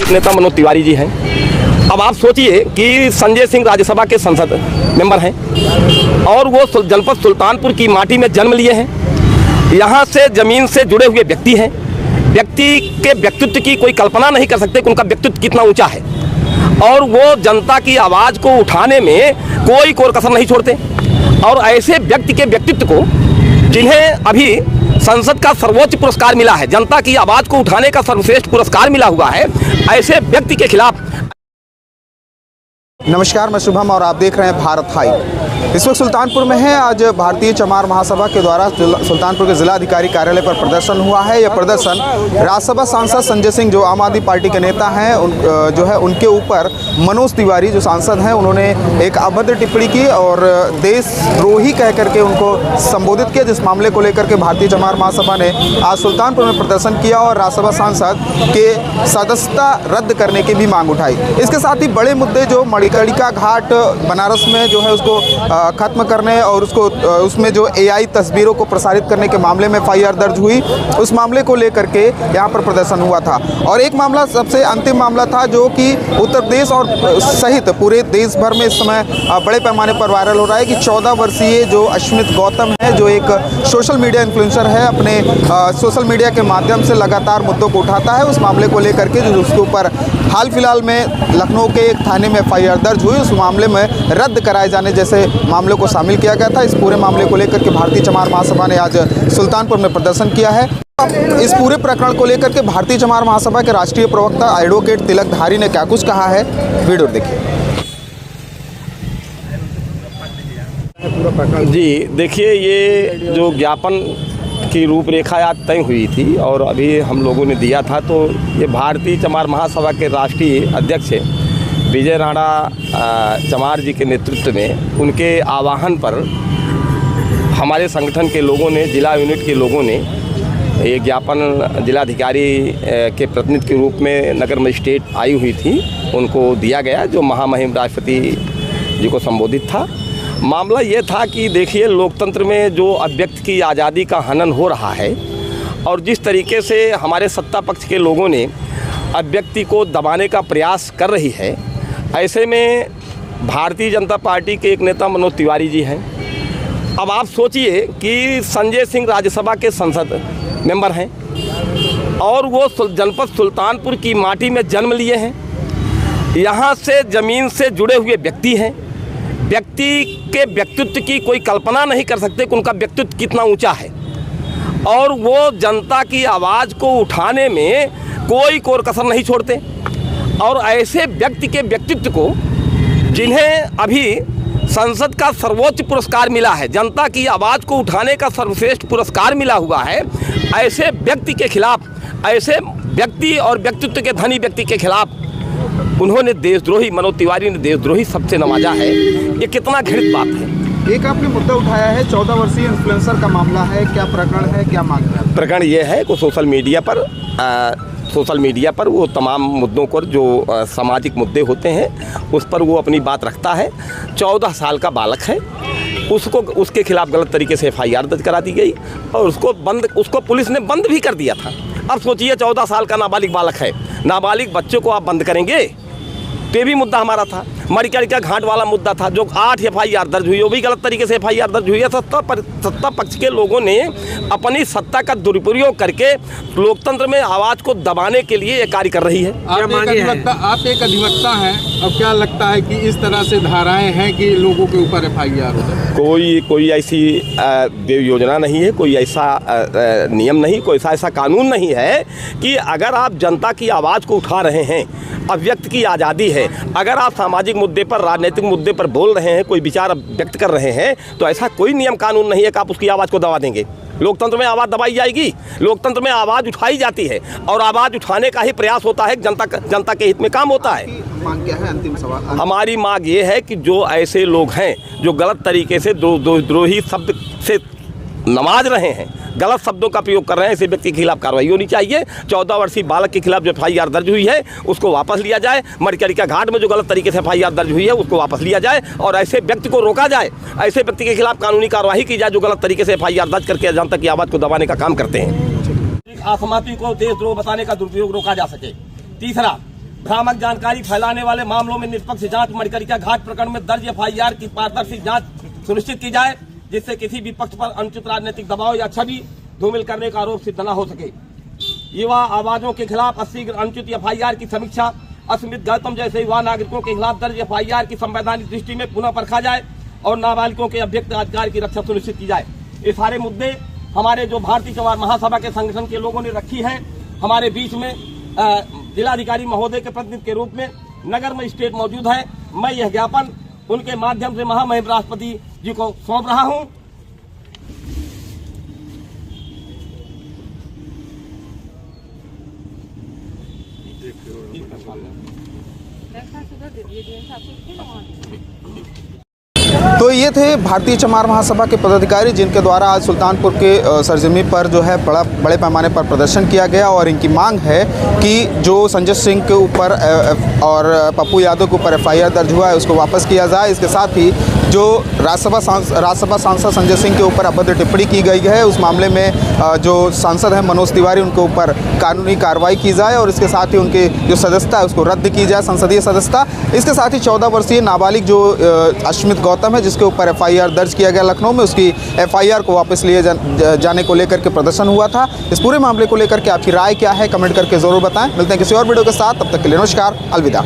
नेता मनोज तिवारी जी हैं। अब आप सोचिए कि संजय सिंह राज्यसभा के संसद मेंबर हैं और वो जनपद सुल्तानपुर की माटी में जन्म लिए हैं। यहाँ से ज़मीन से जुड़े हुए व्यक्ति हैं। व्यक्ति के व्यक्तित्व की कोई कल्पना नहीं कर सकते कि उनका व्यक्तित्व कितना ऊंचा है और वो जनता की आवाज़ को उठाने में कोई कोर कसर नहीं छोड़ते। और ऐसे व्यक्ति के व्यक्तित्व को, जिन्हें अभी संसद का सर्वोच्च पुरस्कार मिला है, जनता की आवाज़ को उठाने का सर्वश्रेष्ठ पुरस्कार मिला हुआ है, ऐसे व्यक्ति के खिलाफ। नमस्कार, मैं शुभम और आप देख रहे हैं भारत हाई। इस वक्त सुल्तानपुर में है। आज भारतीय चमार महासभा के द्वारा सुल्तानपुर के जिलाधिकारी कार्यालय पर प्रदर्शन हुआ है। यह प्रदर्शन राज्यसभा सांसद संजय सिंह, जो आम आदमी पार्टी के नेता हैं, उनके ऊपर मनोज तिवारी जो सांसद हैं, उन्होंने एक अभद्र टिप्पणी की और देशद्रोही कह करके उनको संबोधित किया, जिस मामले को लेकर के भारतीय चमार महासभा ने आज सुल्तानपुर में प्रदर्शन किया और राज्यसभा सांसद के सदस्यता रद्द करने की भी मांग उठाई। इसके साथ ही बड़े मुद्दे जो मणिकर्णिका घाट बनारस में जो है उसको खत्म करने और उसमें जो AI तस्वीरों को प्रसारित करने के मामले में FIR दर्ज हुई, उस मामले को लेकर के यहाँ पर प्रदर्शन हुआ था। और एक मामला सबसे अंतिम मामला था जो कि उत्तर प्रदेश और सहित पूरे देश भर में इस समय बड़े पैमाने पर वायरल हो रहा है कि 14 वर्षीय जो अश्मित गौतम है, जो एक सोशल मीडिया इन्फ्लुएंसर है, अपने सोशल मीडिया के माध्यम से लगातार मुद्दों को उठाता है। उस मामले को लेकर के जो उसके ऊपर हाल फिलहाल में लखनऊ के एक थाने में FIR दर्ज हुई, उस मामले में रद्द कराए जाने जैसे मामलों को शामिल किया गया था। इस पूरे मामले को लेकर के भारतीय चमार महासभा ने आज सुल्तानपुर में प्रदर्शन किया है। इस पूरे प्रकरण को लेकर के भारतीय चमार महासभा के राष्ट्रीय प्रवक्ता एडवोकेट तिलक धारी ने क्या कुछ कहा है, वीडियो देखिए। जी देखिए, ये जो ज्ञापन की रूपरेखा आज तय हुई थी और अभी हम लोगों ने दिया था, तो ये भारतीय चमार महासभा के राष्ट्रीय अध्यक्ष विजय राणा चमार जी के नेतृत्व में, उनके आह्वान पर हमारे संगठन के लोगों ने, जिला यूनिट के लोगों ने ये ज्ञापन जिलाधिकारी के प्रतिनिधि के रूप में नगर मजिस्ट्रेट आई हुई थी, उनको दिया गया, जो महामहिम राष्ट्रपति जी को संबोधित था। मामला ये था कि देखिए, लोकतंत्र में जो अभिव्यक्ति की आज़ादी का हनन हो रहा है और जिस तरीके से हमारे सत्ता पक्ष के लोगों ने अभिव्यक्ति को दबाने का प्रयास कर रही है, ऐसे में भारतीय जनता पार्टी के एक नेता मनोज तिवारी जी हैं। अब आप सोचिए कि संजय सिंह राज्यसभा के संसद मेंबर हैं और वो जनपद सुल्तानपुर की माटी में जन्म लिए हैं। यहाँ से ज़मीन से जुड़े हुए व्यक्ति हैं। व्यक्ति के व्यक्तित्व की कोई कल्पना नहीं कर सकते कि उनका व्यक्तित्व कितना ऊंचा है और वो जनता की आवाज़ को उठाने में कोई कोर कसर नहीं छोड़ते। और ऐसे व्यक्ति के व्यक्तित्व को, जिन्हें अभी संसद का सर्वोच्च पुरस्कार मिला है, जनता की आवाज़ को उठाने का सर्वश्रेष्ठ पुरस्कार मिला हुआ है, ऐसे व्यक्ति के खिलाफ, ऐसे व्यक्ति और व्यक्तित्व के धनी व्यक्ति के खिलाफ उन्होंने देशद्रोही, मनोज तिवारी ने देशद्रोही शब्द से नवाजा है। ये कितना घृणित बात है। एक आपने मुद्दा उठाया है, 14 वर्षीय इन्फ्लुएंसर का मामला है, क्या प्रकरण है, क्या मांग है? प्रकरण ये है कि सोशल मीडिया पर वो तमाम मुद्दों पर जो सामाजिक मुद्दे होते हैं उस पर वो अपनी बात रखता है। 14 साल का बालक है, उसके खिलाफ गलत तरीके से FIR दर्ज करा दी गई और उसको पुलिस ने बंद भी कर दिया था। अब सोचिए, 14 साल का नाबालिग बालक है, नाबालिग बच्चों को आप बंद करेंगे? तो ये भी मुद्दा हमारा था। मणिकर्णिका घाट वाला मुद्दा था, जो 8 FIR दर्ज हुई, वो भी गलत तरीके से FIR दर्ज हुई है। सत्ता पक्ष के लोगों ने अपनी सत्ता का दुरुपयोग करके लोकतंत्र में आवाज़ को दबाने के लिए ये कार्य कर रही है। आप एक अधिवक्ता हैं, अब क्या लगता है कि इस तरह से धाराएं हैं कि लोगों के ऊपर FIR हो जाए? कोई ऐसी योजना नहीं है, कोई ऐसा नियम नहीं, कोई ऐसा कानून नहीं है कि अगर आप जनता की आवाज़ को उठा रहे हैं, अभिव्यक्ति की आज़ादी है, अगर आप सामाजिक मुद्दे पर, राजनीतिक मुद्दे पर बोल रहे हैं, कोई विचार व्यक्त कर रहे हैं, तो ऐसा कोई नियम कानून नहीं है कि आप उसकी आवाज़ को दबा देंगे। लोकतंत्र में आवाज़ दबाई जाएगी, लोकतंत्र में आवाज़ उठाई जाती है और आवाज़ उठाने का ही प्रयास होता है, जनता के हित में काम होता है। मांग क्या है? अंतिम सवाल। हमारी मांग ये है कि जो ऐसे लोग हैं जो गलत तरीके से देशद्रोही शब्द से नवाज रहे हैं, गलत शब्दों का प्रयोग कर रहे हैं, ऐसे व्यक्ति के खिलाफ कार्रवाई होनी चाहिए। 14 वर्षीय बालक के खिलाफ जो FIR दर्ज हुई है उसको वापस लिया जाए। मणिकर्णिका घाट में जो गलत तरीके से FIR दर्ज हुई है उसको वापस लिया जाए और ऐसे व्यक्ति को रोका जाए, ऐसे व्यक्ति के खिलाफ कानूनी कार्रवाई की जाए जो गलत तरीके से FIR दर्ज करके जनता की आवाज़ को दबाने का काम करते हैं। असहमति को देशद्रोह बताने का दुरुपयोग रोका जा सके। तीसरा, भ्रामक जानकारी फैलाने वाले मामलों में निष्पक्ष जांच, मणिकर्णिका घाट प्रकरण में दर्ज FIR की पारदर्शी जांच सुनिश्चित की जाए, जिससे किसी भी पक्ष पर अनुचित राजनीतिक दबाव या छवि धूमिल करने का आरोप सिद्ध न हो सके। युवा आवाजों के खिलाफ अशीघ्र अनुचित FIR की समीक्षा, अस्मित गौतम जैसे युवा नागरिकों के खिलाफ दर्ज FIR की संवैधानिक दृष्टि में पुनः परखा जाए और नाबालिगों के अभ्यक्त अधिकार की रक्षा सुनिश्चित की जाए। ये सारे मुद्दे हमारे जो भारतीय चमार महासभा के संगठन के लोगों ने रखी है। हमारे बीच में जिलाधिकारी महोदय के प्रतिनिधि के रूप में नगर मजिस्ट्रेट मौजूद है। मैं यह ज्ञापन उनके माध्यम से महामहिम राष्ट्रपति जी को सौंप रहा हूं। तो ये थे भारतीय चमार महासभा के पदाधिकारी जिनके द्वारा आज सुल्तानपुर के सरजमी पर जो है बड़े पैमाने पर प्रदर्शन किया गया और इनकी मांग है कि जो संजय सिंह के ऊपर और पप्पू यादव के ऊपर FIR दर्ज हुआ है उसको वापस किया जाए। इसके साथ ही जो राज्यसभा सांसद संजय सिंह के ऊपर अभद्र टिप्पणी की गई है उस मामले में जो सांसद हैं मनोज तिवारी उनके ऊपर कानूनी कार्रवाई की जाए और इसके साथ ही उनकी जो सदस्यता है उसको रद्द की जाए, संसदीय सदस्यता। इसके साथ ही 14 वर्षीय नाबालिग जो अस्मित गौतम है जिसके ऊपर FIR दर्ज किया गया लखनऊ में, उसकी FIR को वापस लिए जाने को लेकर के प्रदर्शन हुआ था। इस पूरे मामले को लेकर के आपकी राय क्या है कमेंट करके ज़रूर बताएं। मिलते हैं किसी और वीडियो के साथ, तब तक के लिए नमस्कार, अलविदा।